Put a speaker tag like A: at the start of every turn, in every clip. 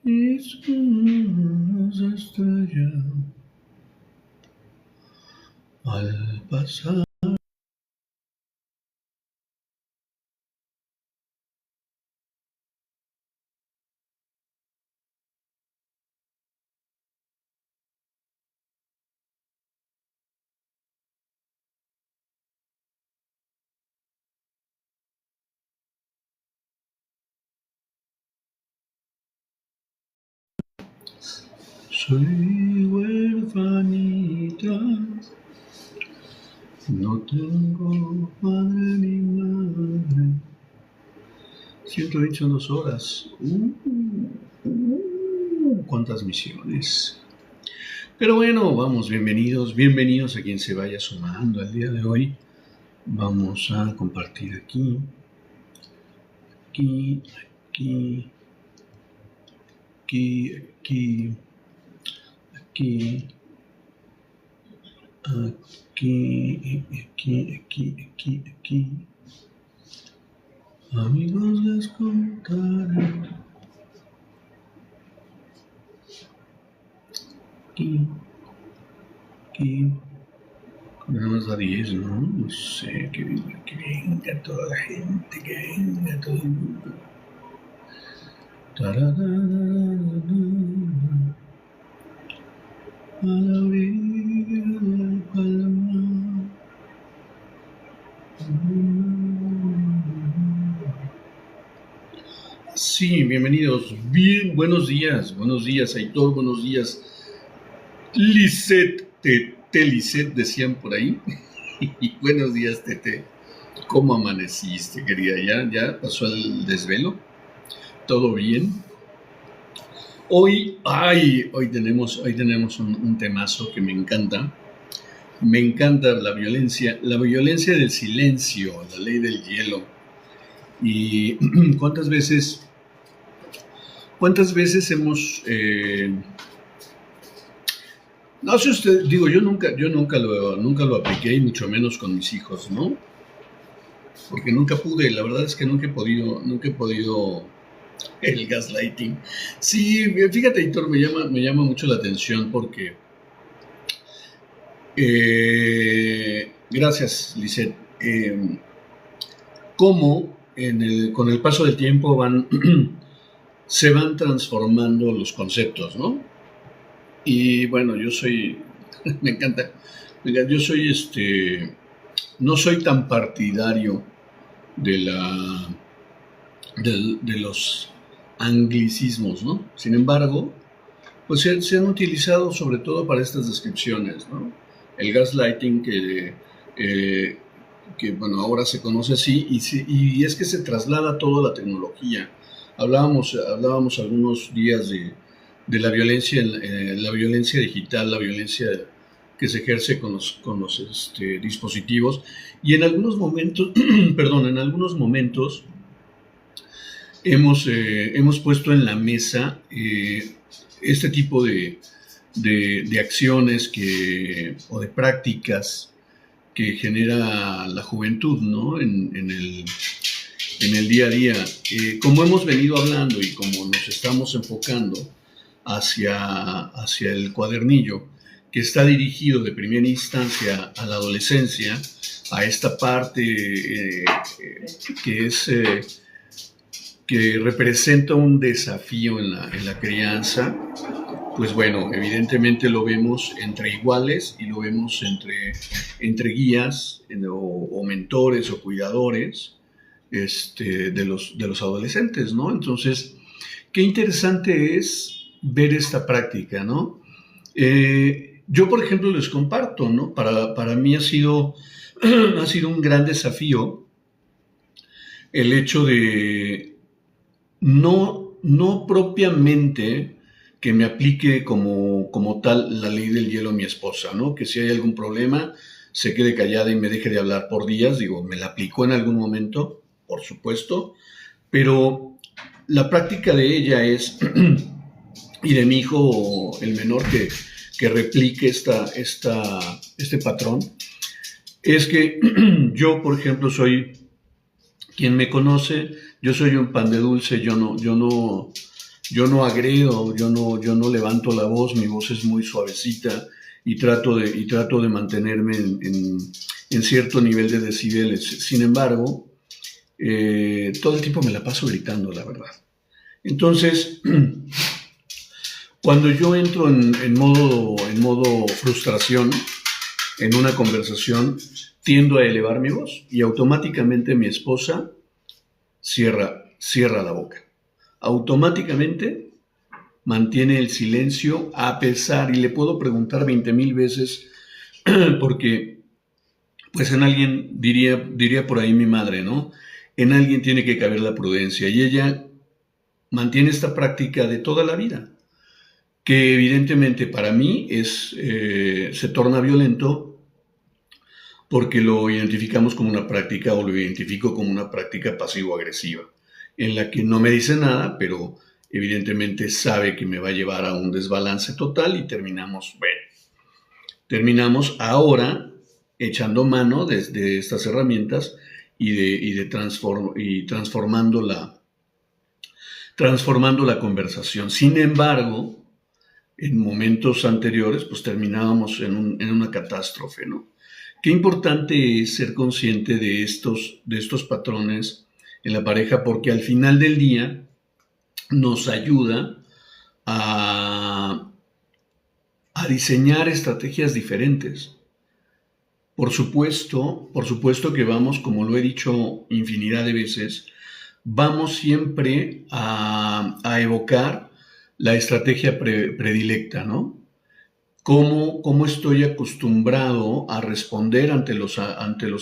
A: y se estrella al pasar. Soy huerfanita, no tengo padre ni madre. 120 son 2 horas. ¿Cuántas misiones? Pero bueno, vamos, bienvenidos a quien se vaya sumando al día de hoy. Vamos a compartir aquí, aquí, aquí, aquí, aquí, aquí, aquí, aquí, aquí, aquí, aquí. Amigos, les contaré. Aquí. Nada más a 10, ¿no? No sé, que venga toda la gente, que venga todo el mundo. A la orilla del palmar. Sí, bienvenidos. Bien, buenos días, Aitor, buenos días. Lisette, Tete, Lisette, decían por ahí. Y buenos días, Tete. ¿Cómo amaneciste, querida? ¿Ya pasó el desvelo? ¿Todo bien? Hoy tenemos un temazo que me encanta. Me encanta la violencia del silencio, la ley del hielo. Y cuántas veces hemos no sé usted, digo, yo nunca lo apliqué, y mucho menos con mis hijos, ¿no? Porque nunca pude, la verdad es que nunca he podido el gaslighting. Sí, fíjate, Héctor, me llama mucho la atención porque gracias, Lisette. Cómo con el paso del tiempo se van transformando los conceptos, ¿no? Y bueno, yo soy, me encanta, yo soy no soy tan partidario de los anglicismos, ¿no? Sin embargo, pues se han utilizado sobre todo para estas descripciones, ¿no? El gaslighting que bueno, ahora se conoce así, y es que se traslada toda la tecnología. Hablábamos algunos días de la violencia, la violencia digital, la violencia que se ejerce con los dispositivos, y en algunos momentos, hemos puesto en la mesa este tipo de acciones o de prácticas que genera la juventud, ¿no? En el día a día. Como hemos venido hablando y como nos estamos enfocando hacia el cuadernillo, que está dirigido de primera instancia a la adolescencia, a esta parte que representa un desafío en la crianza, pues bueno, evidentemente lo vemos entre iguales y lo vemos entre guías o mentores o cuidadores de los adolescentes, ¿no? Entonces, qué interesante es ver esta práctica, ¿no? Yo, por ejemplo, les comparto, ¿no? Para mí ha sido un gran desafío el hecho de no propiamente que me aplique como tal la ley del hielo a mi esposa, ¿no? Que si hay algún problema, se quede callada y me deje de hablar por días. Digo, me la aplicó en algún momento, por supuesto, pero la práctica de ella es, y de mi hijo, el menor, que replique este patrón, es que yo, por ejemplo, quien me conoce, yo soy un pan de dulce, yo no yo no agredo, yo no levanto la voz, mi voz es muy suavecita y trato de mantenerme en cierto nivel de decibeles. Sin embargo, todo el tiempo me la paso gritando, la verdad. Entonces, cuando yo entro en modo frustración en una conversación, tiendo a elevar mi voz y automáticamente mi esposa cierra la boca. Automáticamente mantiene el silencio a pesar, y le puedo preguntar 20,000 veces, porque pues en alguien, diría por ahí mi madre, ¿no? En alguien tiene que caber la prudencia, y ella mantiene esta práctica de toda la vida, que evidentemente para mí se torna violento porque lo identificamos como una práctica, o lo identifico como una práctica pasivo-agresiva, en la que no me dice nada, pero evidentemente sabe que me va a llevar a un desbalance total y terminamos ahora echando mano de estas herramientas y transformando la conversación. Sin embargo, en momentos anteriores, pues terminábamos en una catástrofe, ¿no? Qué importante es ser consciente de estos patrones en la pareja, porque al final del día nos ayuda a diseñar estrategias diferentes. Por supuesto que vamos, como lo he dicho infinidad de veces, vamos siempre a evocar la estrategia predilecta, ¿no? ¿Cómo estoy acostumbrado a responder ante los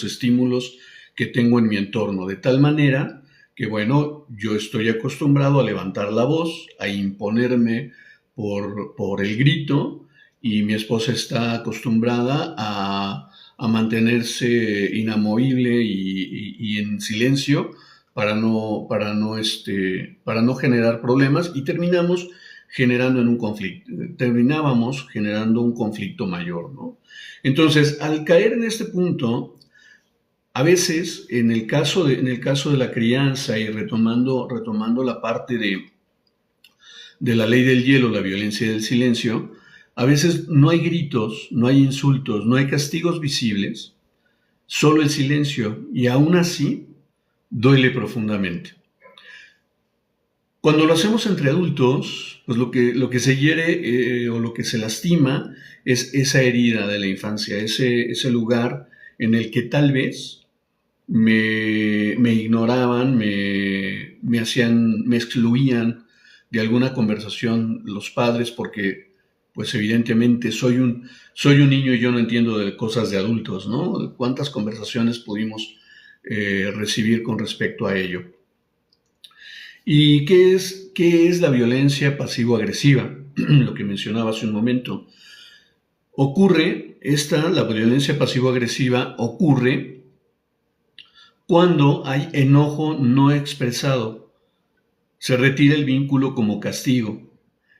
A: estímulos que tengo en mi entorno? De tal manera que, bueno, yo estoy acostumbrado a levantar la voz, a imponerme por el grito, y mi esposa está acostumbrada a mantenerse inamovible y en silencio para no generar problemas, y terminábamos generando un conflicto mayor, ¿no? Entonces, al caer en este punto, a veces, en el caso de la crianza, y retomando la parte de la ley del hielo, la violencia del silencio, a veces no hay gritos, no hay insultos, no hay castigos visibles, solo el silencio, y aún así duele profundamente. Cuando lo hacemos entre adultos, pues lo que se hiere o lo que se lastima es esa herida de la infancia, ese lugar en el que tal vez me ignoraban, me excluían de alguna conversación los padres, porque pues evidentemente soy un niño y yo no entiendo de cosas de adultos, ¿no? ¿Cuántas conversaciones pudimos recibir con respecto a ello? ¿Y qué es la violencia pasivo-agresiva? Lo que mencionaba hace un momento. La violencia pasivo-agresiva ocurre cuando hay enojo no expresado. Se retira el vínculo como castigo.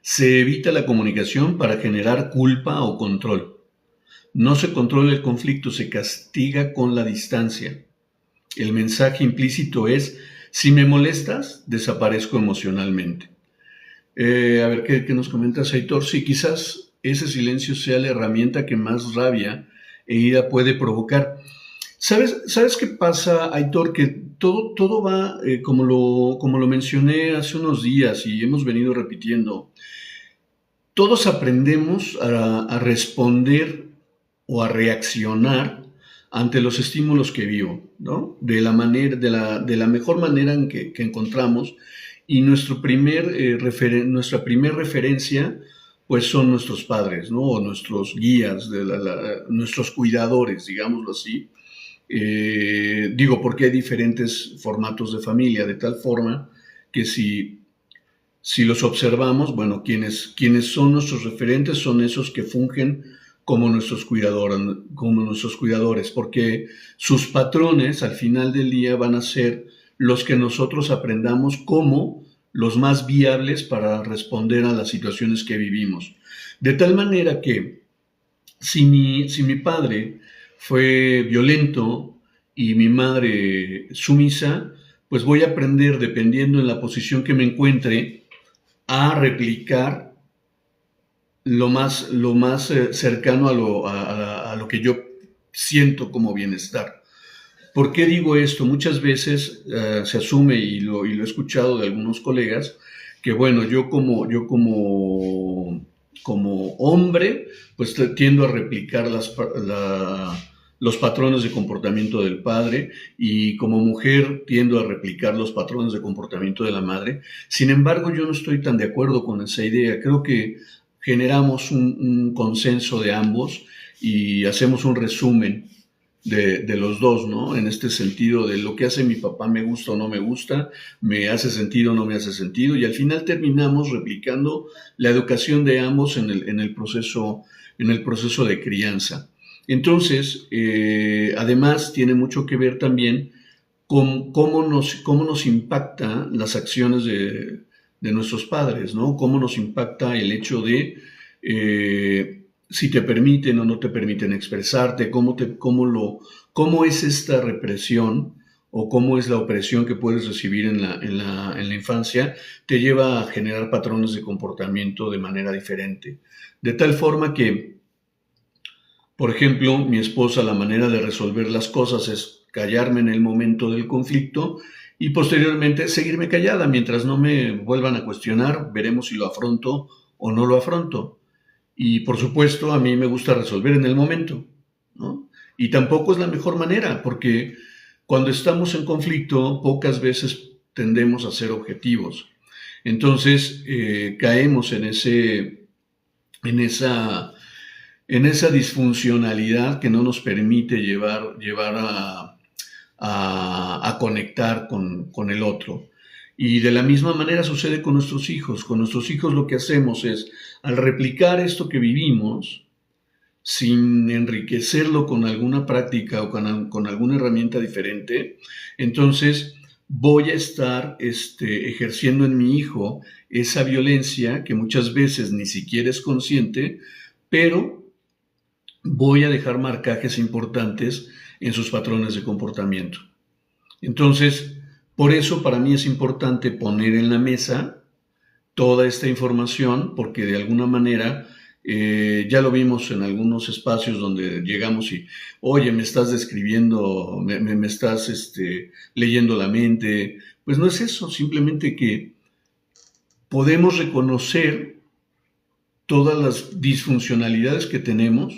A: Se evita la comunicación para generar culpa o control. No se controla el conflicto, se castiga con la distancia. El mensaje implícito es: si me molestas, desaparezco emocionalmente. A ver, ¿qué nos comentas, Aitor? Sí, quizás ese silencio sea la herramienta que más rabia e ira puede provocar. ¿Sabes qué pasa, Aitor? Que todo va, como lo mencioné hace unos días y hemos venido repitiendo. Todos aprendemos a responder o a reaccionar ante los estímulos que vivo, ¿no? De la mejor manera en que encontramos, y nuestra primer referencia pues son nuestros padres, ¿no? O nuestros guías, nuestros cuidadores, digámoslo así. Porque hay diferentes formatos de familia, de tal forma que si los observamos, bueno, quienes son nuestros referentes son esos que fungen como nuestros cuidadores, porque sus patrones al final del día van a ser los que nosotros aprendamos como los más viables para responder a las situaciones que vivimos. De tal manera que si mi padre fue violento y mi madre sumisa, pues voy a aprender, dependiendo en la posición que me encuentre, a replicar lo más cercano a lo que yo siento como bienestar. ¿Por qué digo esto? Muchas veces se asume, y lo he escuchado de algunos colegas, que bueno, como hombre, pues tiendo a replicar los patrones de comportamiento del padre, y como mujer tiendo a replicar los patrones de comportamiento de la madre. Sin embargo, yo no estoy tan de acuerdo con esa idea. Creo que generamos un consenso de ambos y hacemos un resumen de los dos, ¿no? En este sentido de lo que hace mi papá me gusta o no me gusta, me hace sentido o no me hace sentido, y al final terminamos replicando la educación de ambos en el proceso de crianza. Entonces, además tiene mucho que ver también con cómo nos impacta las acciones de nuestros padres, ¿no? Cómo nos impacta el hecho de si te permiten o no te permiten expresarte, cómo es esta represión o cómo es la opresión que puedes recibir en la infancia, te lleva a generar patrones de comportamiento de manera diferente. De tal forma que, por ejemplo, mi esposa, la manera de resolver las cosas es callarme en el momento del conflicto y posteriormente seguirme callada. Mientras no me vuelvan a cuestionar, veremos si lo afronto o no lo afronto. Y por supuesto, a mí me gusta resolver en el momento, ¿no? Y tampoco es la mejor manera, porque cuando estamos en conflicto, pocas veces tendemos a ser objetivos. Entonces, caemos en esa disfuncionalidad que no nos permite llevar a conectar con el otro. Y de la misma manera sucede con nuestros hijos. Con nuestros hijos lo que hacemos es, al replicar esto que vivimos, sin enriquecerlo con alguna práctica o con alguna herramienta diferente, entonces voy a estar ejerciendo en mi hijo esa violencia que muchas veces ni siquiera es consciente, pero voy a dejar marcajes importantes en sus patrones de comportamiento. Entonces, por eso para mí es importante poner en la mesa toda esta información, porque de alguna manera ya lo vimos en algunos espacios donde llegamos y, oye, me estás describiendo, me estás leyendo la mente. Pues no es eso, simplemente que podemos reconocer todas las disfuncionalidades que tenemos,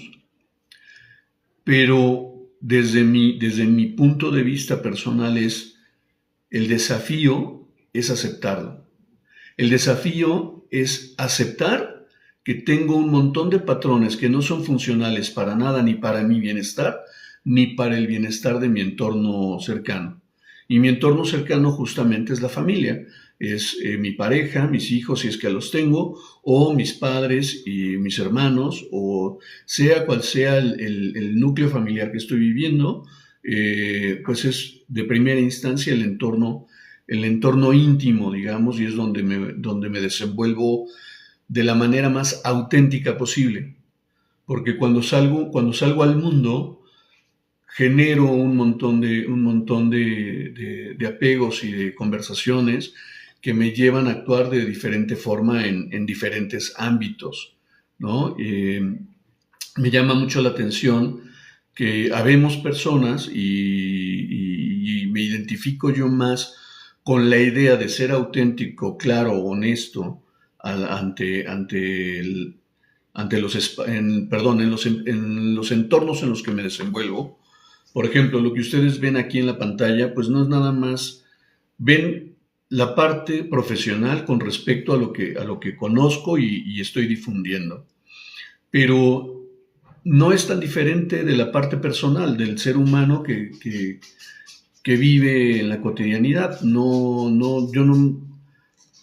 A: pero desde mi punto de vista personal el desafío es aceptarlo. El desafío es aceptar que tengo un montón de patrones que no son funcionales para nada, ni para mi bienestar, ni para el bienestar de mi entorno cercano. Y mi entorno cercano justamente es la familia. Es mi pareja, mis hijos, si es que los tengo, o mis padres y mis hermanos, o sea cual sea el núcleo familiar que estoy viviendo, pues es de primera instancia el entorno íntimo, digamos, y es donde me desenvuelvo de la manera más auténtica posible. Porque cuando salgo al mundo, genero un montón de apegos y de conversaciones que me llevan a actuar de diferente forma en diferentes ámbitos, ¿no? Me llama mucho la atención que habemos personas y me identifico yo más con la idea de ser auténtico, claro, honesto en los entornos en los que me desenvuelvo. Por ejemplo, lo que ustedes ven aquí en la pantalla, pues no es nada más, ven la parte profesional con respecto a lo que conozco y estoy difundiendo. Pero no es tan diferente de la parte personal del ser humano que vive en la cotidianidad. Yo no,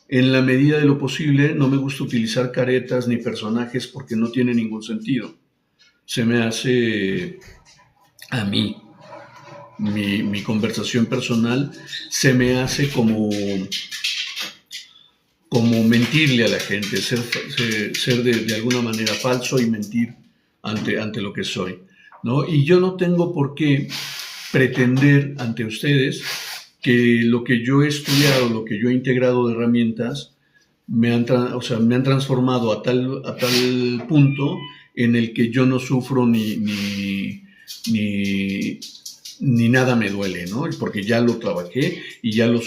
A: en la medida de lo posible, no me gusta utilizar caretas ni personajes porque no tiene ningún sentido. Se me hace a mí, mi conversación personal, se me hace como mentirle a la gente, ser de alguna manera falso y mentir ante lo que soy, ¿no? Y yo no tengo por qué pretender ante ustedes que lo que yo he estudiado, lo que yo he integrado de herramientas, o sea, me han transformado a tal punto en el que yo no sufro ni, ni nada me duele, ¿no? Porque ya lo trabajé y ya lo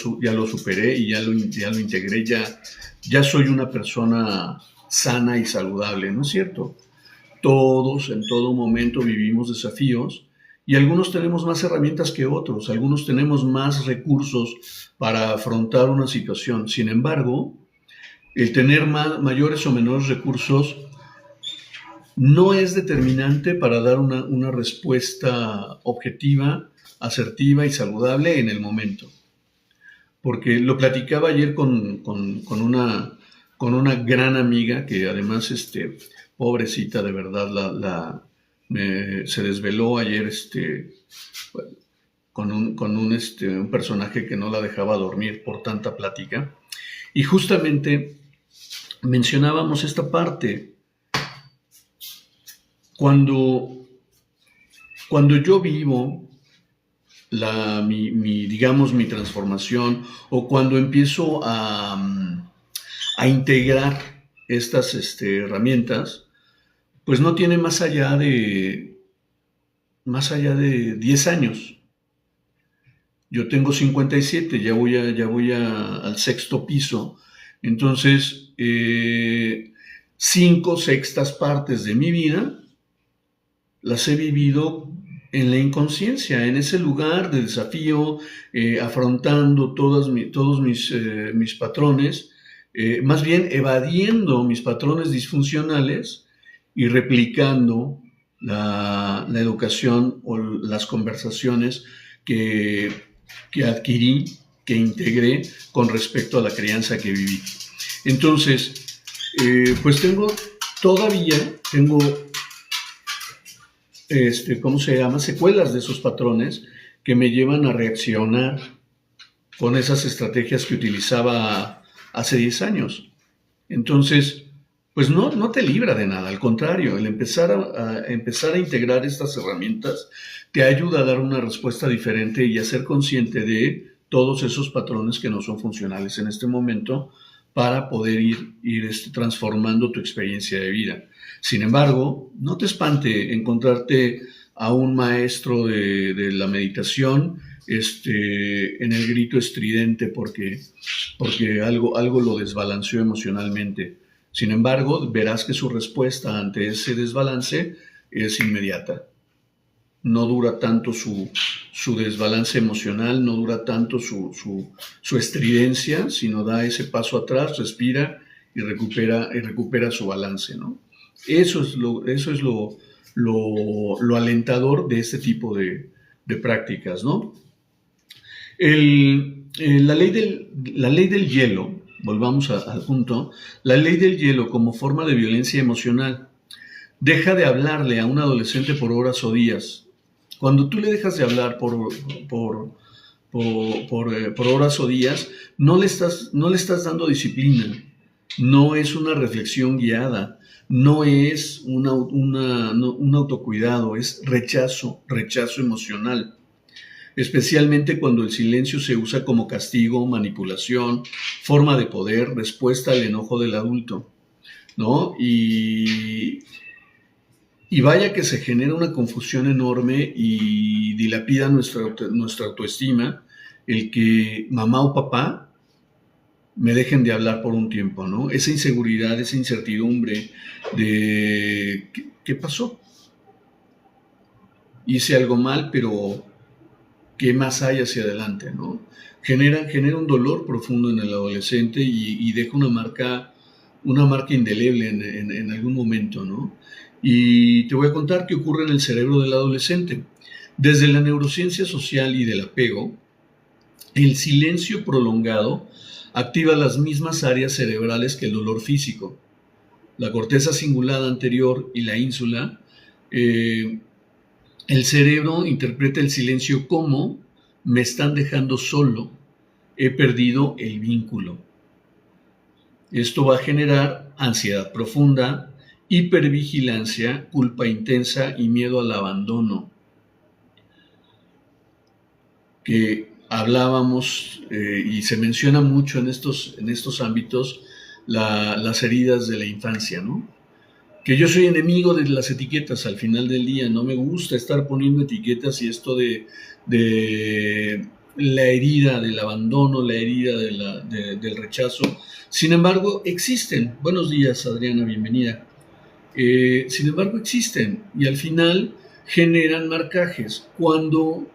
A: superé y ya lo integré, ya soy una persona sana y saludable, ¿no es cierto? Todos en todo momento vivimos desafíos y algunos tenemos más herramientas que otros, algunos tenemos más recursos para afrontar una situación. Sin embargo, el tener mayores o menores recursos no es determinante para dar una respuesta objetiva, asertiva y saludable en el momento. Porque lo platicaba ayer con una gran amiga que además, pobrecita, de verdad, se desveló ayer un personaje que no la dejaba dormir por tanta plática. Y justamente mencionábamos esta parte. Cuando yo vivo digamos, mi transformación, o cuando empiezo a integrar estas herramientas, pues no tiene más allá de 10 años. Yo tengo 57, ya voy al sexto piso. Entonces, 5/6 partes de mi vida las he vivido en la inconsciencia, en ese lugar de desafío, afrontando todos mis patrones, más bien evadiendo mis patrones disfuncionales y replicando la educación o las conversaciones que adquirí, que integré con respecto a la crianza que viví. Entonces, pues todavía tengo ¿cómo se llama? Secuelas de esos patrones que me llevan a reaccionar con esas estrategias que utilizaba hace 10 años. Entonces, pues no te libra de nada, al contrario, el empezar a integrar estas herramientas te ayuda a dar una respuesta diferente y a ser consciente de todos esos patrones que no son funcionales en este momento para poder ir transformando tu experiencia de vida. Sin embargo, no te espante encontrarte a un maestro de la meditación en el grito estridente porque algo lo desbalanceó emocionalmente. Sin embargo, verás que su respuesta ante ese desbalance es inmediata. No dura tanto su desbalance emocional, no dura tanto su estridencia, sino da ese paso atrás, respira y recupera su balance, ¿no? Eso es lo alentador de este tipo de prácticas, ¿no? La ley del hielo, volvamos al punto, la ley del hielo como forma de violencia emocional. Deja de hablarle a un adolescente por horas o días. Cuando tú le dejas de hablar por horas o días, no le estás dando disciplina. No es una reflexión guiada, no es un autocuidado, es rechazo emocional. Especialmente cuando el silencio se usa como castigo, manipulación, forma de poder, respuesta al enojo del adulto, ¿no? Y vaya que se genera una confusión enorme y dilapida nuestra autoestima el que mamá o papá me dejen de hablar por un tiempo, ¿no? Esa inseguridad, esa incertidumbre de ¿qué pasó? Hice algo mal, pero ¿qué más hay hacia adelante, no? Genera un dolor profundo en el adolescente y deja una marca indeleble en algún momento, ¿no? Y te voy a contar qué ocurre en el cerebro del adolescente. Desde la neurociencia social y del apego, el silencio prolongado activa las mismas áreas cerebrales que el dolor físico. La corteza cingulada anterior y la ínsula, el cerebro interpreta el silencio como me están dejando solo, he perdido el vínculo. Esto va a generar ansiedad profunda, hipervigilancia, culpa intensa y miedo al abandono. Que hablábamos y se menciona mucho en estos ámbitos las heridas de la infancia, ¿no? Que yo soy enemigo de las etiquetas al final del día, no me gusta estar poniendo etiquetas y esto de la herida del abandono, la herida del rechazo. Sin embargo, existen. Buenos días, Adriana, bienvenida. Sin embargo, existen y al final generan marcajes. Cuando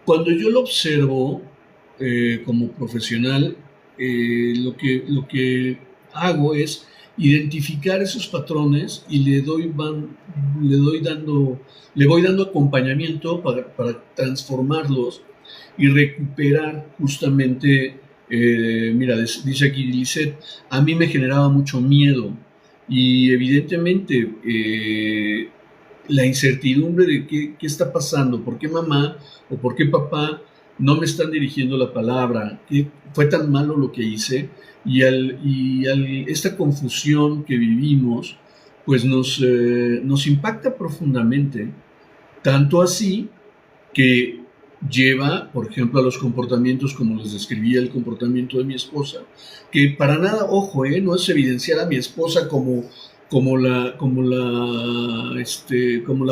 A: yo lo observo como profesional, lo que hago es identificar esos patrones y le voy dando acompañamiento para transformarlos y recuperar justamente, mira, dice aquí Lisette, a mí me generaba mucho miedo y evidentemente la incertidumbre de qué está pasando, por qué mamá o por qué papá no me están dirigiendo la palabra, que fue tan malo lo que hice, esta confusión que vivimos, pues nos impacta profundamente, tanto así que lleva, por ejemplo, a los comportamientos como les describía el comportamiento de mi esposa, que para nada, ojo, no es evidenciar a mi esposa como la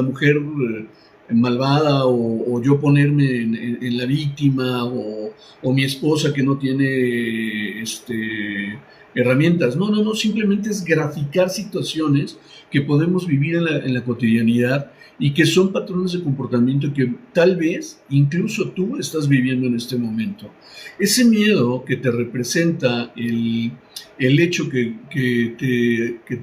A: mujer malvada o yo ponerme en la víctima o mi esposa que no tiene herramientas. No, simplemente es graficar situaciones que podemos vivir en la cotidianidad y que son patrones de comportamiento que tal vez incluso tú estás viviendo en este momento. Ese miedo que te representa el hecho que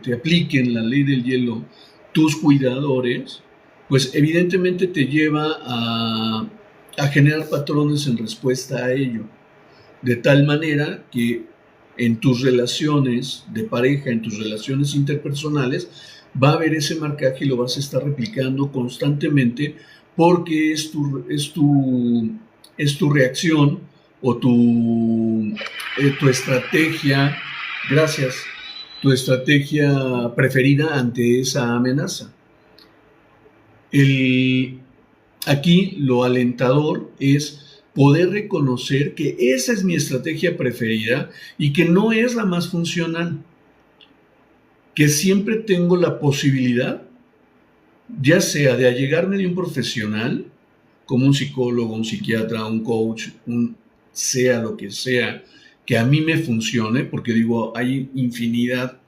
A: te apliquen la ley del hielo tus cuidadores, pues evidentemente te lleva a generar patrones en respuesta a ello, de tal manera que en tus relaciones de pareja, en tus relaciones interpersonales, va a haber ese marcaje y lo vas a estar replicando constantemente porque es tu reacción o tu estrategia, gracias, tu estrategia preferida ante esa amenaza. Aquí lo alentador es poder reconocer que esa es mi estrategia preferida y que no es la más funcional, que siempre tengo la posibilidad, ya sea de allegarme de un profesional, como un psicólogo, un psiquiatra, un coach, sea lo que sea, que a mí me funcione, porque digo, hay infinidad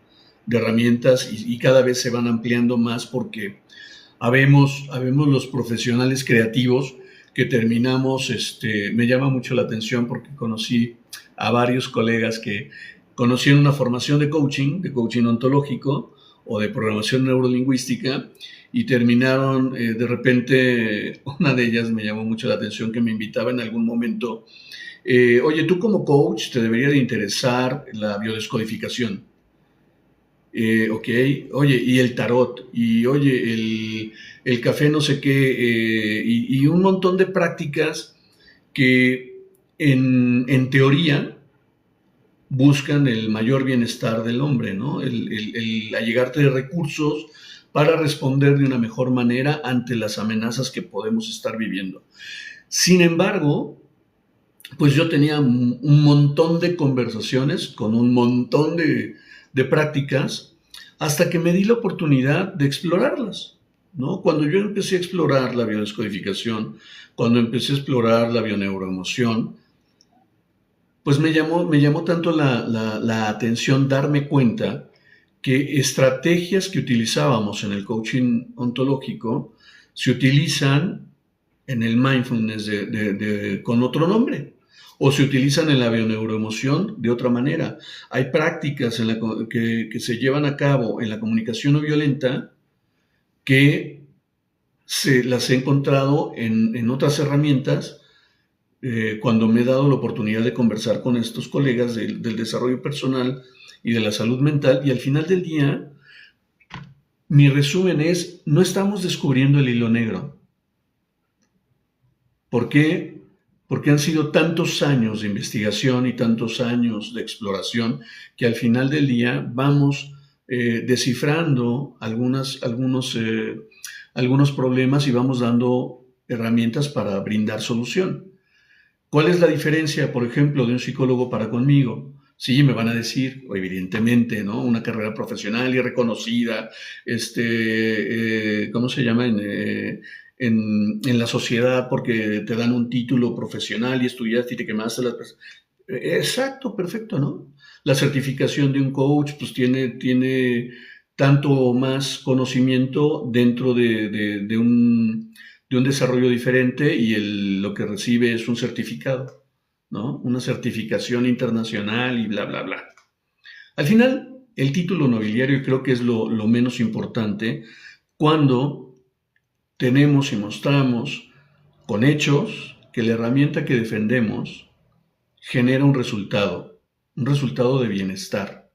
A: de herramientas y cada vez se van ampliando más porque habemos los profesionales creativos que terminamos, me llama mucho la atención porque conocí a varios colegas que conocían una formación de coaching ontológico o de programación neurolingüística y terminaron, de repente, una de ellas me llamó mucho la atención que me invitaba en algún momento, oye, tú como coach te debería de interesar la biodescodificación. Ok, oye, y el tarot, y oye, el café no sé qué, y un montón de prácticas que en teoría buscan el mayor bienestar del hombre, ¿no? El allegarte de recursos para responder de una mejor manera ante las amenazas que podemos estar viviendo. Sin embargo, pues yo tenía un montón de conversaciones con un montón de prácticas hasta que me di la oportunidad de explorarlas, ¿no? Cuando yo empecé a explorar la biodescodificación, cuando empecé a explorar la bioneuroemoción, pues me llamó tanto la atención darme cuenta que estrategias que utilizábamos en el coaching ontológico se utilizan en el mindfulness con otro nombre, o se utilizan en la bioneuroemoción de otra manera. Hay prácticas que se llevan a cabo en la comunicación no violenta que las he encontrado en otras herramientas cuando me he dado la oportunidad de conversar con estos colegas del desarrollo personal y de la salud mental, y al final del día, mi resumen es, no estamos descubriendo el hilo negro. ¿Por qué? Porque han sido tantos años de investigación y tantos años de exploración que al final del día vamos descifrando algunos problemas y vamos dando herramientas para brindar solución. ¿Cuál es la diferencia, por ejemplo, de un psicólogo para conmigo? Sí, me van a decir, evidentemente, ¿no? Una carrera profesional y reconocida, ¿cómo se llama? En la sociedad porque te dan un título profesional y estudiaste y te quemaste Exacto, perfecto, ¿no? La certificación de un coach, pues tiene tanto o más conocimiento dentro de un desarrollo diferente y lo que recibe es un certificado, ¿no? Una certificación internacional y bla, bla, bla. Al final, el título nobiliario creo que es lo menos importante cuando tenemos y mostramos con hechos que la herramienta que defendemos genera un resultado de bienestar.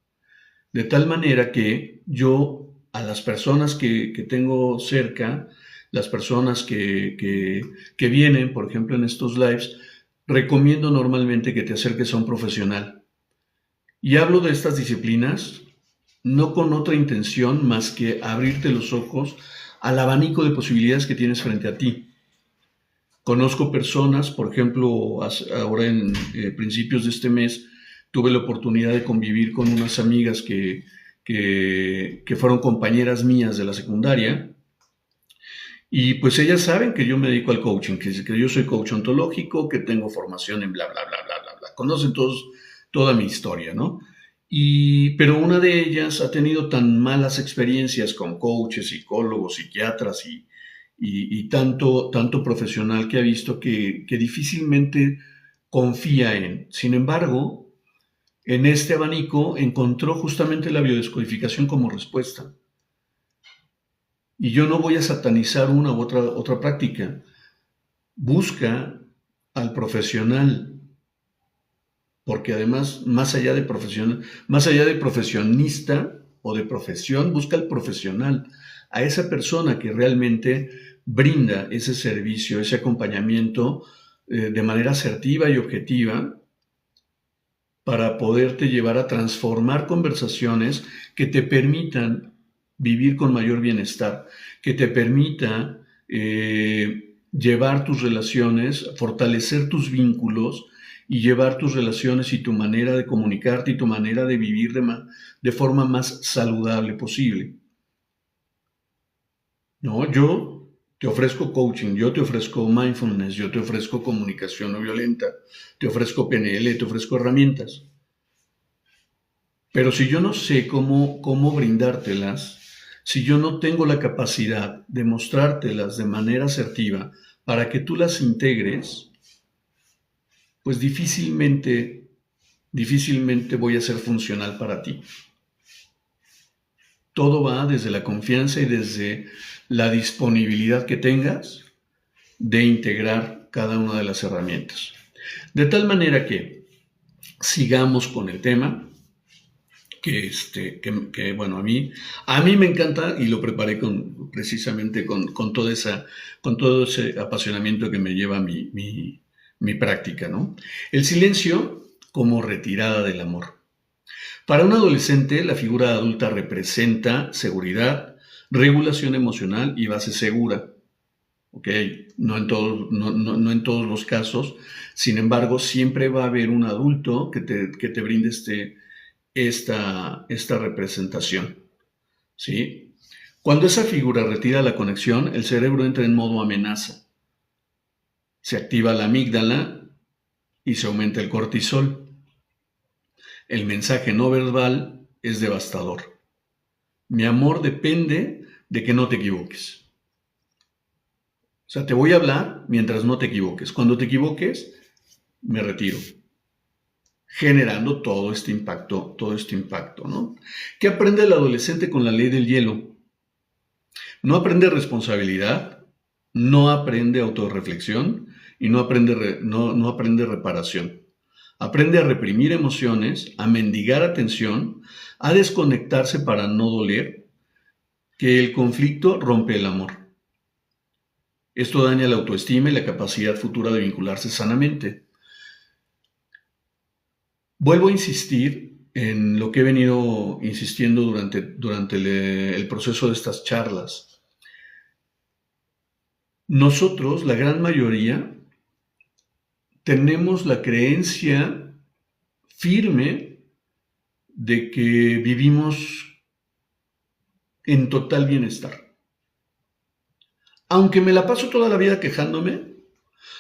A: De tal manera que yo a las personas que tengo cerca, las personas que vienen, por ejemplo, en estos lives, recomiendo normalmente que te acerques a un profesional. Y hablo de estas disciplinas no con otra intención más que abrirte los ojos al abanico de posibilidades que tienes frente a ti. Conozco personas, por ejemplo, ahora en principios de este mes, tuve la oportunidad de convivir con unas amigas que fueron compañeras mías de la secundaria y pues ellas saben que yo me dedico al coaching, que yo soy coach ontológico, que tengo formación en bla, bla, bla, bla, bla, bla. Conocen todos toda mi historia, ¿no? Pero una de ellas ha tenido tan malas experiencias con coaches, psicólogos, psiquiatras y tanto profesional que ha visto que difícilmente confía en. Sin embargo, en este abanico encontró justamente la biodescodificación como respuesta. Y yo no voy a satanizar una u otra práctica. Busca al profesional, porque además, más allá de profesionista o de profesión, busca al profesional, a esa persona que realmente brinda ese servicio, ese acompañamiento de manera asertiva y objetiva para poderte llevar a transformar conversaciones que te permitan vivir con mayor bienestar, que te permita llevar tus relaciones, fortalecer tus vínculos y llevar tus relaciones y tu manera de comunicarte y tu manera de vivir de forma más saludable posible. No, yo te ofrezco coaching, yo te ofrezco mindfulness, yo te ofrezco comunicación no violenta, te ofrezco PNL, te ofrezco herramientas. Pero si yo no sé cómo brindártelas, si yo no tengo la capacidad de mostrártelas de manera asertiva para que tú las integres, pues difícilmente voy a ser funcional para ti. Todo va desde la confianza y desde la disponibilidad que tengas de integrar cada una de las herramientas. De tal manera que sigamos con el tema, que bueno, a mí me encanta y lo preparé precisamente con todo ese apasionamiento que me lleva a mi práctica, ¿no? El silencio como retirada del amor. Para un adolescente, la figura adulta representa seguridad, regulación emocional y base segura. ¿Ok? No en todos los casos. Sin embargo, siempre va a haber un adulto que te brinde esta representación. ¿Sí? Cuando esa figura retira la conexión, el cerebro entra en modo amenaza. Se activa la amígdala y se aumenta el cortisol. El mensaje no verbal es devastador. Mi amor depende de que no te equivoques. O sea, te voy a hablar mientras no te equivoques. Cuando te equivoques, me retiro. Generando todo este impacto, ¿no? ¿Qué aprende el adolescente con la ley del hielo? No aprende responsabilidad, no aprende autorreflexión y no aprende reparación. Aprende a reprimir emociones, a mendigar atención, a desconectarse para no doler, que el conflicto rompe el amor. Esto daña la autoestima y la capacidad futura de vincularse sanamente. Vuelvo a insistir en lo que he venido insistiendo durante el proceso de estas charlas. Nosotros, la gran mayoría, tenemos la creencia firme de que vivimos en total bienestar. Aunque me la paso toda la vida quejándome,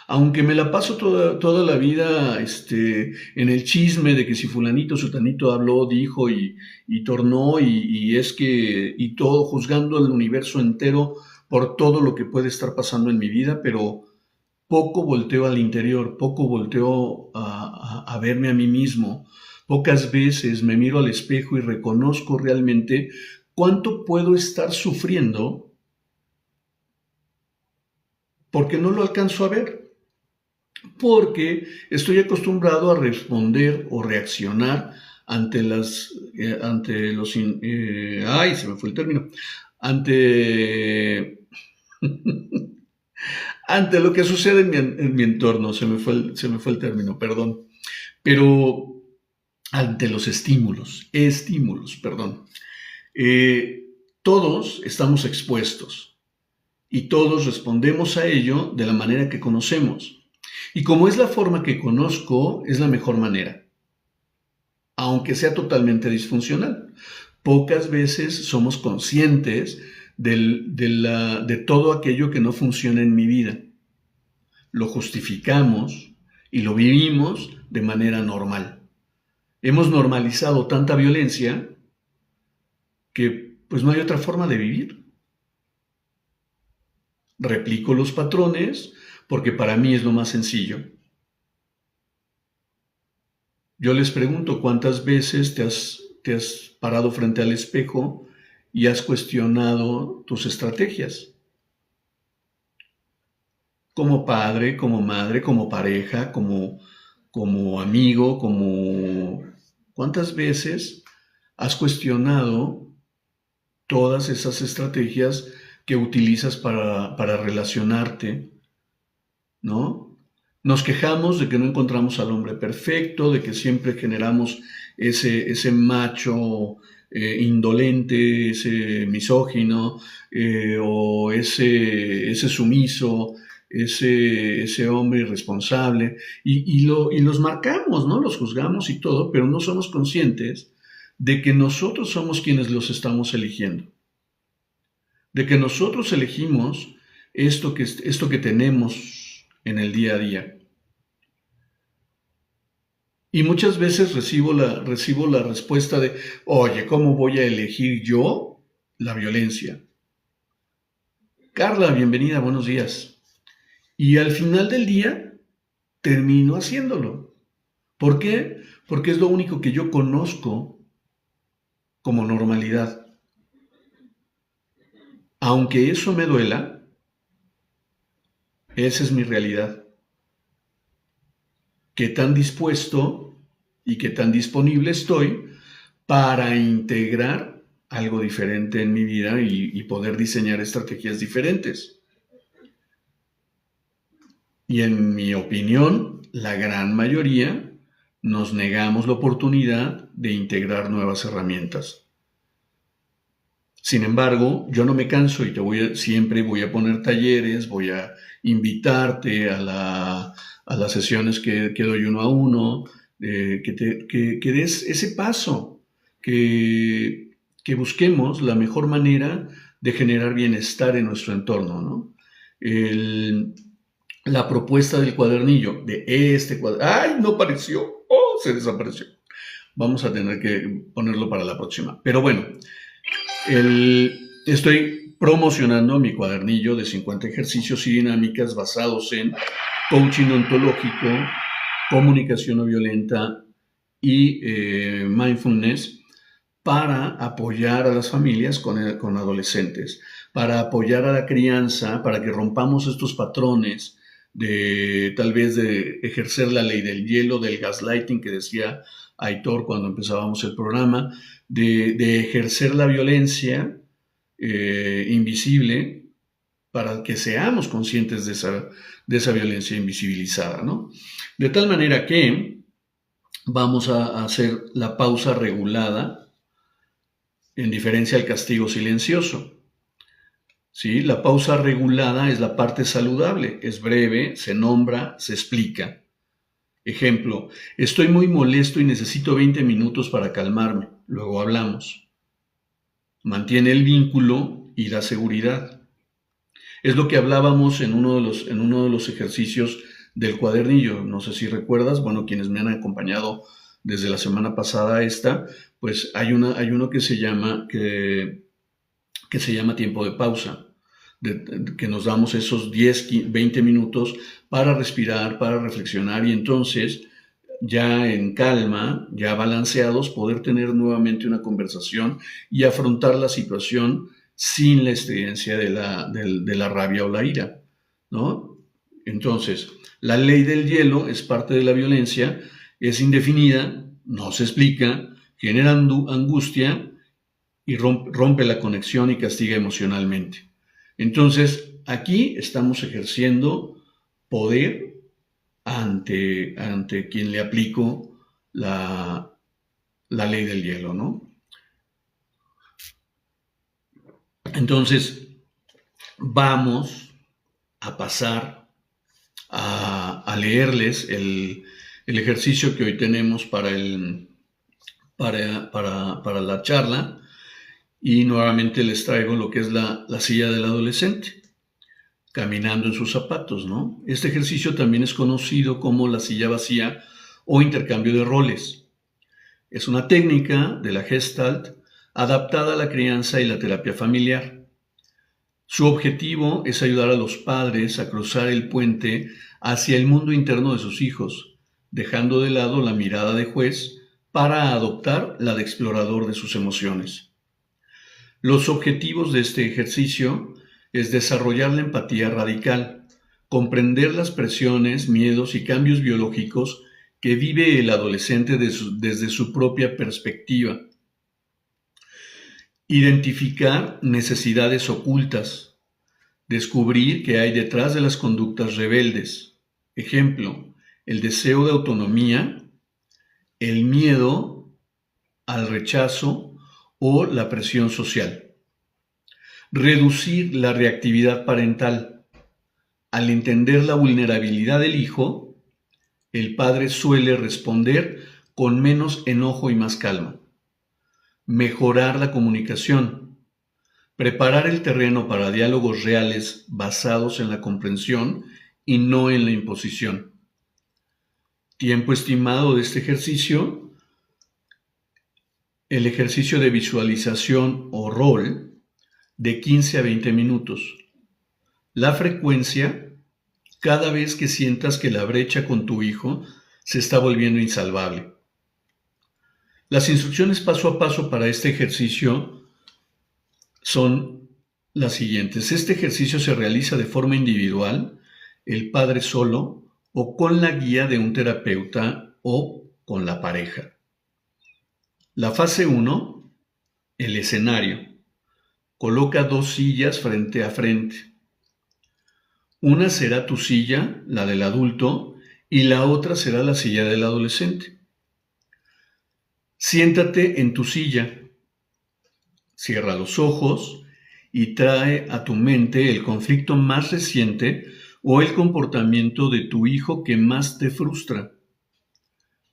A: aunque me la paso toda la vida en el chisme de que si fulanito, sutanito habló, dijo y tornó y todo, juzgando el universo entero por todo lo que puede estar pasando en mi vida, pero poco volteo al interior, poco volteo a verme a mí mismo. Pocas veces me miro al espejo y reconozco realmente cuánto puedo estar sufriendo porque no lo alcanzo a ver, porque estoy acostumbrado a responder o reaccionar ante los, ay, se me fue el término, ante, ante lo que sucede en mi entorno, se me fue el término, perdón, pero ante los estímulos, perdón. Eh, Todos estamos expuestos y todos respondemos a ello de la manera que conocemos. Y como es la forma que conozco, es la mejor manera, aunque sea totalmente disfuncional. Pocas veces somos conscientes de todo aquello que no funciona en mi vida. Lo justificamos y lo vivimos de manera normal. Hemos normalizado tanta violencia que pues no hay otra forma de vivir. Replico los patrones porque para mí es lo más sencillo. Yo les pregunto cuántas veces te has parado frente al espejo y has cuestionado tus estrategias. Como padre, como madre, como pareja, como amigo, como... ¿Cuántas veces has cuestionado todas esas estrategias que utilizas para relacionarte, ¿no? Nos quejamos de que no encontramos al hombre perfecto, de que siempre generamos ese macho indolente, ese misógino, o ese sumiso, ese hombre irresponsable, y los marcamos, ¿no? Los juzgamos y todo, pero no somos conscientes de que nosotros somos quienes los estamos eligiendo, de que nosotros elegimos esto que tenemos en el día a día. Y muchas veces recibo la respuesta de, oye, ¿cómo voy a elegir yo la violencia? Carla, bienvenida, buenos días. Y al final del día termino haciéndolo. ¿Por qué? Porque es lo único que yo conozco como normalidad. Aunque eso me duela, esa es mi realidad. Qué tan dispuesto y qué tan disponible estoy para integrar algo diferente en mi vida y poder diseñar estrategias diferentes. Y en mi opinión, la gran mayoría nos negamos la oportunidad de integrar nuevas herramientas. Sin embargo, yo no me canso y siempre voy a poner talleres, voy a invitarte a las sesiones que doy uno a uno, que des ese paso, que busquemos la mejor manera de generar bienestar en nuestro entorno, ¿no? La propuesta del cuadernillo, de este cuadernillo, ¡ay, no apareció! ¡Oh, se desapareció! Vamos a tener que ponerlo para la próxima. Pero bueno, estoy promocionando mi cuadernillo de 50 ejercicios y dinámicas basados en coaching ontológico, comunicación no violenta y mindfulness para apoyar a las familias con adolescentes, para apoyar a la crianza, para que rompamos estos patrones de tal vez de ejercer la ley del hielo, del gaslighting que decía Aitor cuando empezábamos el programa, de ejercer la violencia invisible para que seamos conscientes de esa violencia invisibilizada, ¿no? De tal manera que vamos a hacer la pausa regulada en diferencia al castigo silencioso. ¿Sí? La pausa regulada es la parte saludable, es breve, se nombra, se explica. Ejemplo, estoy muy molesto y necesito 20 minutos para calmarme. Luego hablamos. Mantiene el vínculo y da seguridad. Es lo que hablábamos en uno de los ejercicios del cuadernillo. No sé si recuerdas, bueno, quienes me han acompañado desde la semana pasada a esta, pues hay uno que se llama tiempo de pausa, que nos damos esos 20 minutos para respirar, para reflexionar y entonces ya en calma, ya balanceados, poder tener nuevamente una conversación y afrontar la situación sin la estridencia de la rabia o la ira, ¿no? Entonces, la ley del hielo es parte de la violencia, es indefinida, no se explica, genera angustia y rompe la conexión y castiga emocionalmente. Entonces, aquí estamos ejerciendo poder ante quien le aplico la ley del hielo, ¿no? Entonces, vamos a pasar a leerles el ejercicio que hoy tenemos para la charla y nuevamente les traigo lo que es la silla del adolescente, caminando en sus zapatos, ¿no? Este ejercicio también es conocido como la silla vacía o intercambio de roles. Es una técnica de la Gestalt adaptada a la crianza y la terapia familiar. Su objetivo es ayudar a los padres a cruzar el puente hacia el mundo interno de sus hijos, dejando de lado la mirada de juez para adoptar la de explorador de sus emociones. Los objetivos de este ejercicio es desarrollar la empatía radical, comprender las presiones, miedos y cambios biológicos que vive el adolescente desde su propia perspectiva. Identificar necesidades ocultas. Descubrir qué hay detrás de las conductas rebeldes. Ejemplo, el deseo de autonomía, el miedo al rechazo o la presión social. Reducir la reactividad parental. Al entender la vulnerabilidad del hijo, el padre suele responder con menos enojo y más calma. Mejorar la comunicación. Preparar el terreno para diálogos reales basados en la comprensión y no en la imposición. Tiempo estimado de este ejercicio. El ejercicio de visualización o rol de 15 a 20 minutos. La frecuencia, cada vez que sientas que la brecha con tu hijo se está volviendo insalvable. Las instrucciones paso a paso para este ejercicio son las siguientes. Este ejercicio se realiza de forma individual, el padre solo o con la guía de un terapeuta o con la pareja. La fase 1, el escenario. Coloca 2 sillas frente a frente. Una será tu silla, la del adulto, y la otra será la silla del adolescente. Siéntate en tu silla. Cierra los ojos y trae a tu mente el conflicto más reciente o el comportamiento de tu hijo que más te frustra.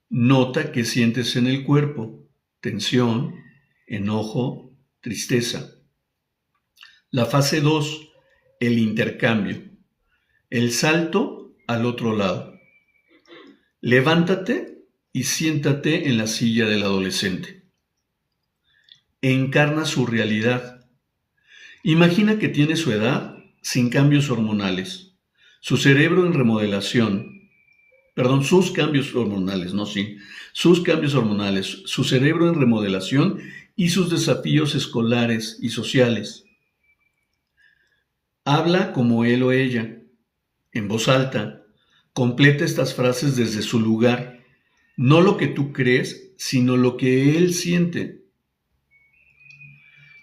A: Nota qué sientes en el cuerpo: tensión, enojo, tristeza. La fase 2, el intercambio. El salto al otro lado. Levántate y siéntate en la silla del adolescente. Encarna su realidad. Imagina que tiene su edad sin cambios hormonales, su cerebro en remodelación, sus cambios hormonales, sus cambios hormonales, su cerebro en remodelación y sus desafíos escolares y sociales. Habla como él o ella, en voz alta. Completa estas frases desde su lugar, no lo que tú crees, sino lo que él siente.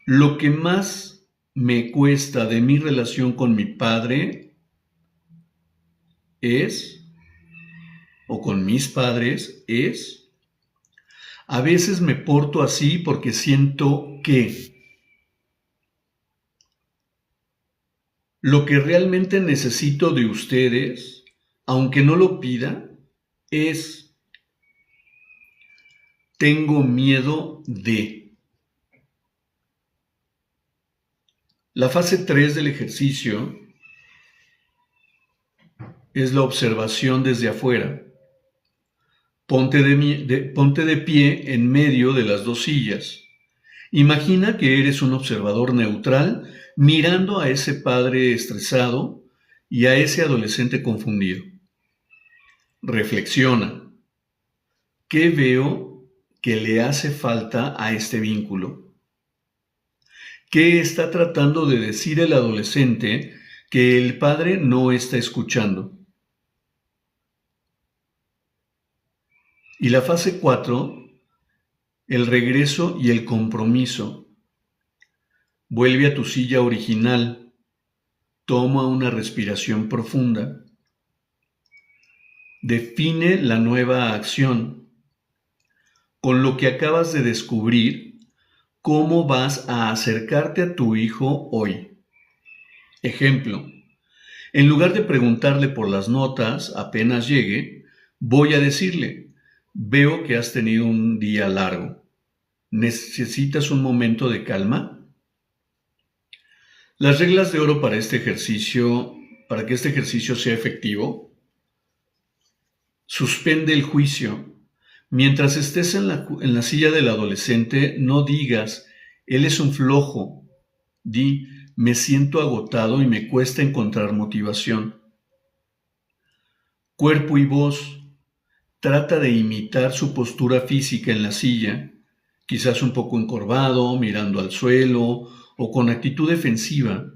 A: Lo que más me cuesta de mi relación con mi padre o con mis padres a veces me porto así porque siento que lo que realmente necesito de ustedes, aunque no lo pida, es tengo miedo de. La fase 3 del ejercicio es la observación desde afuera. Ponte de pie en medio de las dos sillas. Imagina que eres un observador neutral mirando a ese padre estresado y a ese adolescente confundido. Reflexiona. ¿Qué veo que le hace falta a este vínculo? ¿Qué está tratando de decir el adolescente que el padre no está escuchando? Y la fase 4, el regreso y el compromiso. Vuelve a tu silla original. Toma una respiración profunda. Define la nueva acción. Con lo que acabas de descubrir, ¿cómo vas a acercarte a tu hijo hoy? Ejemplo, en lugar de preguntarle por las notas apenas llegue, voy a decirle, veo que has tenido un día largo. ¿Necesitas un momento de calma? Las reglas de oro para este ejercicio, para que este ejercicio sea efectivo: suspende el juicio. Mientras estés en la silla del adolescente, no digas, él es un flojo. Di, me siento agotado y me cuesta encontrar motivación. Cuerpo y voz. Trata de imitar su postura física en la silla, quizás un poco encorvado, mirando al suelo o con actitud defensiva.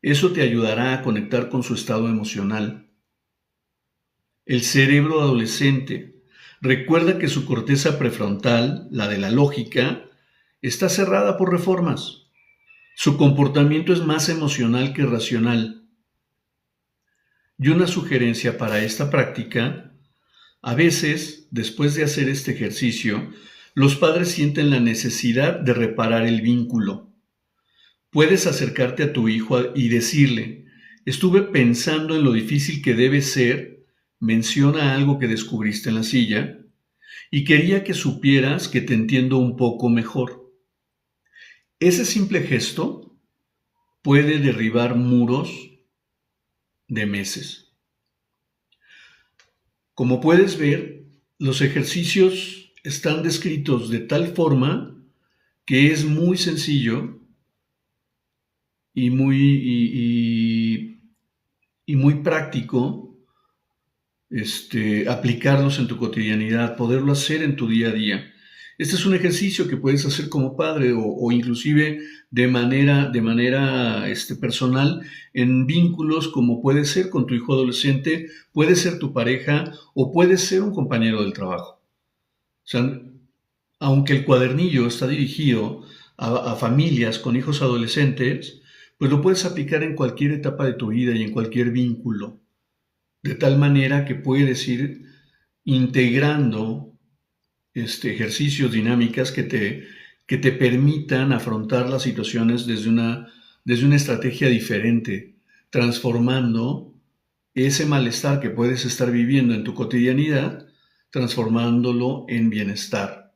A: Eso te ayudará a conectar con su estado emocional. El cerebro adolescente. Recuerda que su corteza prefrontal, la de la lógica, está cerrada por reformas. Su comportamiento es más emocional que racional. Y una sugerencia para esta práctica: a veces, después de hacer este ejercicio, los padres sienten la necesidad de reparar el vínculo. Puedes acercarte a tu hijo y decirle, estuve pensando en lo difícil que debe ser, menciona algo que descubriste en la silla, y quería que supieras que te entiendo un poco mejor. Ese simple gesto puede derribar muros de meses. Como puedes ver, los ejercicios están descritos de tal forma que es muy sencillo y muy práctico aplicarlos en tu cotidianidad, poderlo hacer en tu día a día. Este es un ejercicio que puedes hacer como padre o inclusive de manera personal en vínculos, como puede ser con tu hijo adolescente, puede ser tu pareja o puede ser un compañero del trabajo. O sea, aunque el cuadernillo está dirigido a familias con hijos adolescentes, pues lo puedes aplicar en cualquier etapa de tu vida y en cualquier vínculo, de tal manera que puedes ir integrando ejercicios, dinámicas que te permitan afrontar las situaciones desde una estrategia diferente, transformando ese malestar que puedes estar viviendo en tu cotidianidad, transformándolo en bienestar.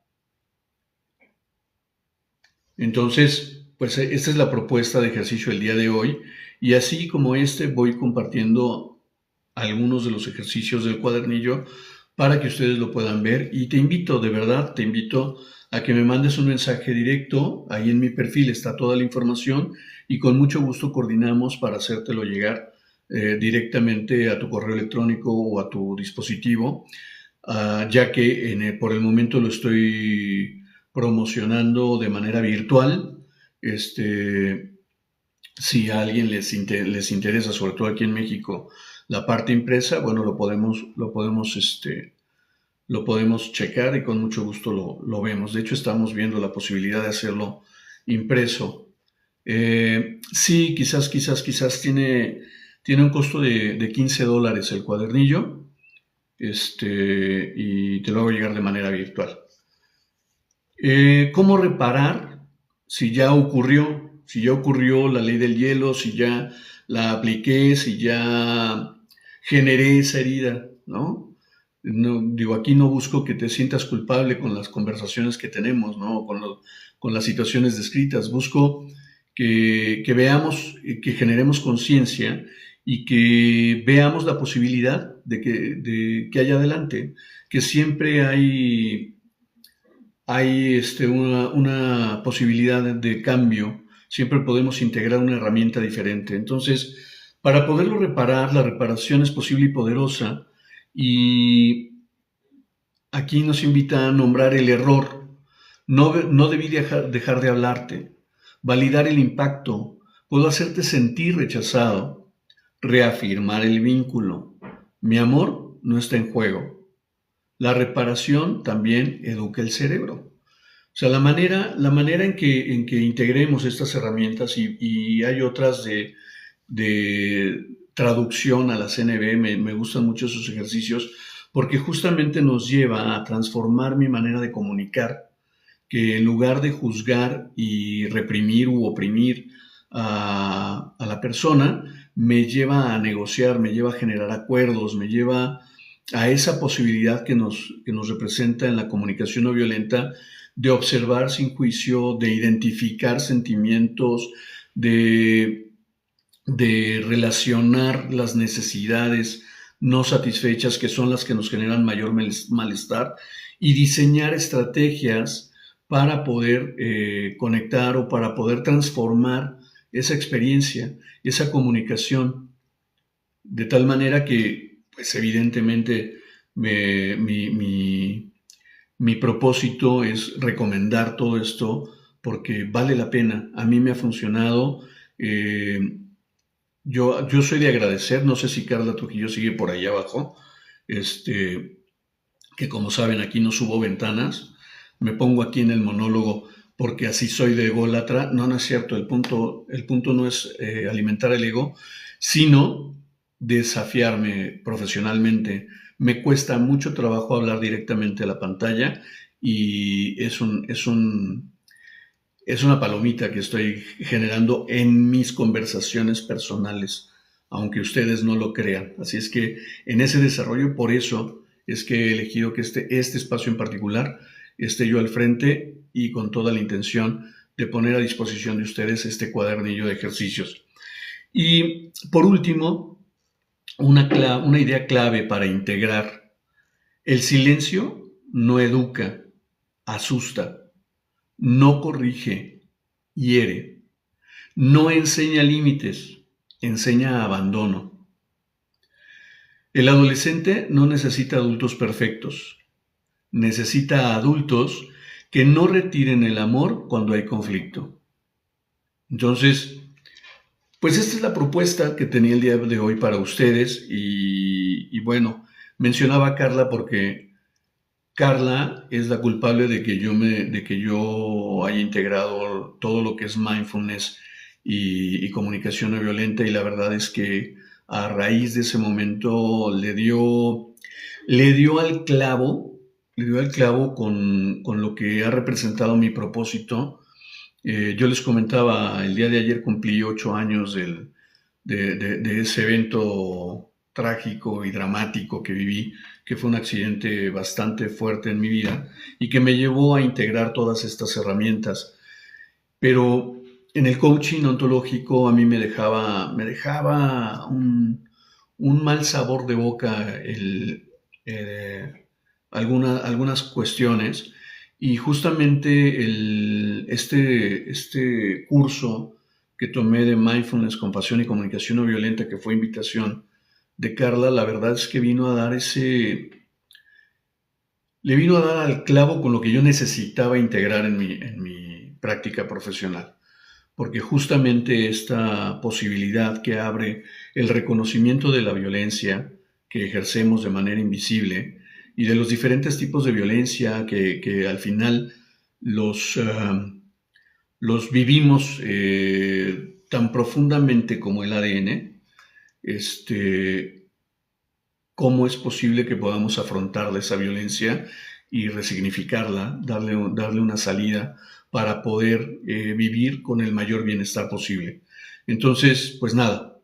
A: Entonces, pues esta es la propuesta de ejercicio del día de hoy, y así como voy compartiendo algunos de los ejercicios del cuadernillo para que ustedes lo puedan ver, y te invito a que me mandes un mensaje directo. Ahí en mi perfil está toda la información y con mucho gusto coordinamos para hacértelo llegar directamente a tu correo electrónico o a tu dispositivo, ya que por el momento lo estoy promocionando de manera virtual. Si a alguien les interesa, sobre todo aquí en México, la parte impresa, bueno, lo podemos checar y con mucho gusto lo vemos. De hecho, estamos viendo la posibilidad de hacerlo impreso. Sí, quizás tiene un costo de $15 el cuadernillo, y te lo hago llegar de manera virtual. ¿Cómo reparar si ya ocurrió? Si ya ocurrió la ley del hielo, si ya la apliqué, si ya generé esa herida, ¿no? No, digo, aquí no busco que te sientas culpable con las conversaciones que tenemos, ¿no? Con las situaciones descritas. Busco que veamos, que generemos conciencia y que veamos la posibilidad de que haya adelante, que siempre hay una posibilidad de cambio, siempre podemos integrar una herramienta diferente. Entonces, para poderlo reparar, la reparación es posible y poderosa, y aquí nos invita a nombrar el error. No debí dejar de hablarte, validar el impacto, puedo hacerte sentir rechazado, reafirmar el vínculo. Mi amor no está en juego. La reparación también educa el cerebro. O sea, la manera en que integremos estas herramientas, y hay otras de traducción a la CNV, me gustan mucho esos ejercicios, porque justamente nos lleva a transformar mi manera de comunicar, que en lugar de juzgar y reprimir u oprimir a la persona, me lleva a negociar, me lleva a generar acuerdos, me lleva a esa posibilidad que nos representa en la comunicación no violenta, de observar sin juicio, de identificar sentimientos, de, de relacionar las necesidades no satisfechas, que son las que nos generan mayor malestar, y diseñar estrategias para poder conectar, o para poder transformar esa experiencia, esa comunicación, de tal manera que, pues evidentemente, mi propósito es recomendar todo esto porque vale la pena. A mí me ha funcionado. eh, yo soy de agradecer, no sé si Carla Trujillo sigue por allá abajo, este, que como saben aquí no subo ventanas, me pongo aquí en el monólogo porque así soy de ególatra. No, no es cierto, el punto no es alimentar el ego, sino desafiarme profesionalmente. Me cuesta mucho trabajo hablar directamente a la pantalla, y es una palomita que estoy generando en mis conversaciones personales, aunque ustedes no lo crean. Así es que en ese desarrollo, por eso es que he elegido que este espacio en particular esté yo al frente, y con toda la intención de poner a disposición de ustedes este cuadernillo de ejercicios. Y por último, una idea clave para integrar: el silencio no educa, asusta, no corrige, hiere, no enseña límites, enseña abandono. El adolescente no necesita adultos perfectos, necesita adultos que no retiren el amor cuando hay conflicto. Entonces, pues esta es la propuesta que tenía el día de hoy para ustedes, y bueno, mencionaba a Carla porque Carla es la culpable de que yo haya integrado todo lo que es mindfulness y comunicación no violenta, y la verdad es que a raíz de ese momento le dio al clavo con lo que ha representado mi propósito. Yo les comentaba, el día de ayer cumplí 8 años de ese evento trágico y dramático que viví, que fue un accidente bastante fuerte en mi vida y que me llevó a integrar todas estas herramientas. Pero en el coaching ontológico a mí me dejaba un mal sabor de boca algunas cuestiones, y justamente este curso que tomé de Mindfulness, Compasión y Comunicación No Violenta, que fue invitación de Carla, la verdad es que le vino a dar al clavo con lo que yo necesitaba integrar en mi práctica profesional, porque justamente esta posibilidad que abre el reconocimiento de la violencia que ejercemos de manera invisible, y de los diferentes tipos de violencia que al final los vivimos tan profundamente como el ADN. ¿Cómo es posible que podamos afrontar esa violencia y resignificarla, darle una salida para poder vivir con el mayor bienestar posible? Entonces, pues nada,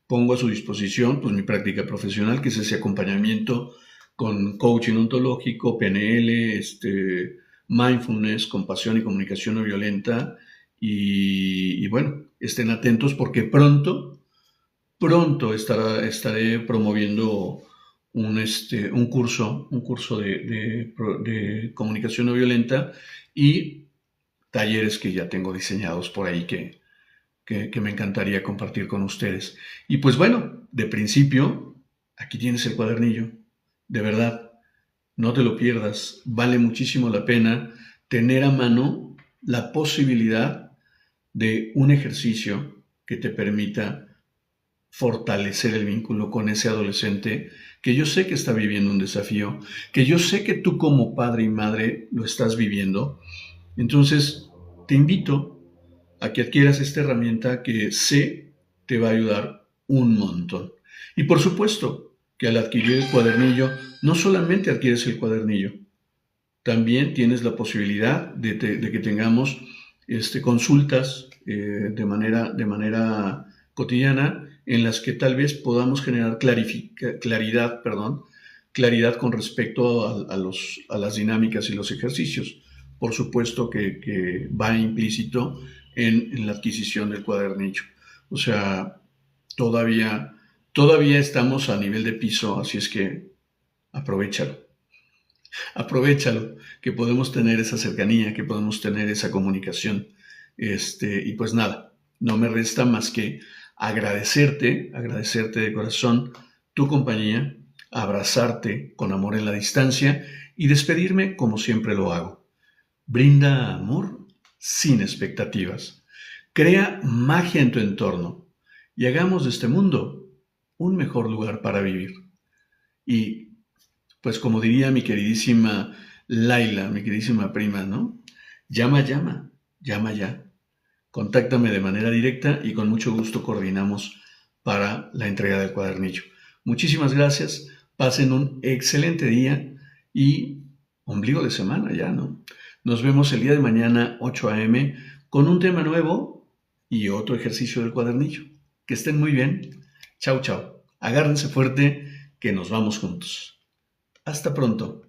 A: pongo a su disposición pues mi práctica profesional, que es ese acompañamiento con coaching ontológico, PNL, mindfulness, compasión y comunicación no violenta. Y bueno, estén atentos porque pronto estaré promoviendo un curso de comunicación no violenta y talleres que ya tengo diseñados por ahí que me encantaría compartir con ustedes. Y pues bueno, de principio, aquí tienes el cuadernillo. De verdad, no te lo pierdas. Vale muchísimo la pena tener a mano la posibilidad de un ejercicio que te permita fortalecer el vínculo con ese adolescente que yo sé que está viviendo un desafío, que yo sé que tú como padre y madre lo estás viviendo. Entonces, te invito a que adquieras esta herramienta que sé te va a ayudar un montón. Y por supuesto que al adquirir el cuadernillo, no solamente adquieres el cuadernillo, también tienes la posibilidad de que tengamos consultas de manera cotidiana en las que tal vez podamos generar claridad con respecto a las dinámicas y los ejercicios. Por supuesto que va implícito en la adquisición del cuadernillo. O sea, todavía estamos a nivel de piso, así es que aprovechalo. Aprovechalo, que podemos tener esa cercanía, que podemos tener esa comunicación. Y pues nada, no me resta más que agradecerte de corazón tu compañía, abrazarte con amor en la distancia y despedirme como siempre lo hago. Brinda amor sin expectativas. Crea magia en tu entorno y hagamos de este mundo un mejor lugar para vivir. Y pues como diría mi queridísima Laila, mi queridísima prima, ¿no? Llama, llama, llama ya. Contáctame de manera directa y con mucho gusto coordinamos para la entrega del cuadernillo. Muchísimas gracias, pasen un excelente día y ombligo de semana ya, ¿no? Nos vemos el día de mañana, 8 a.m., con un tema nuevo y otro ejercicio del cuadernillo. Que estén muy bien. Chao, chao. Agárrense fuerte, que nos vamos juntos. Hasta pronto.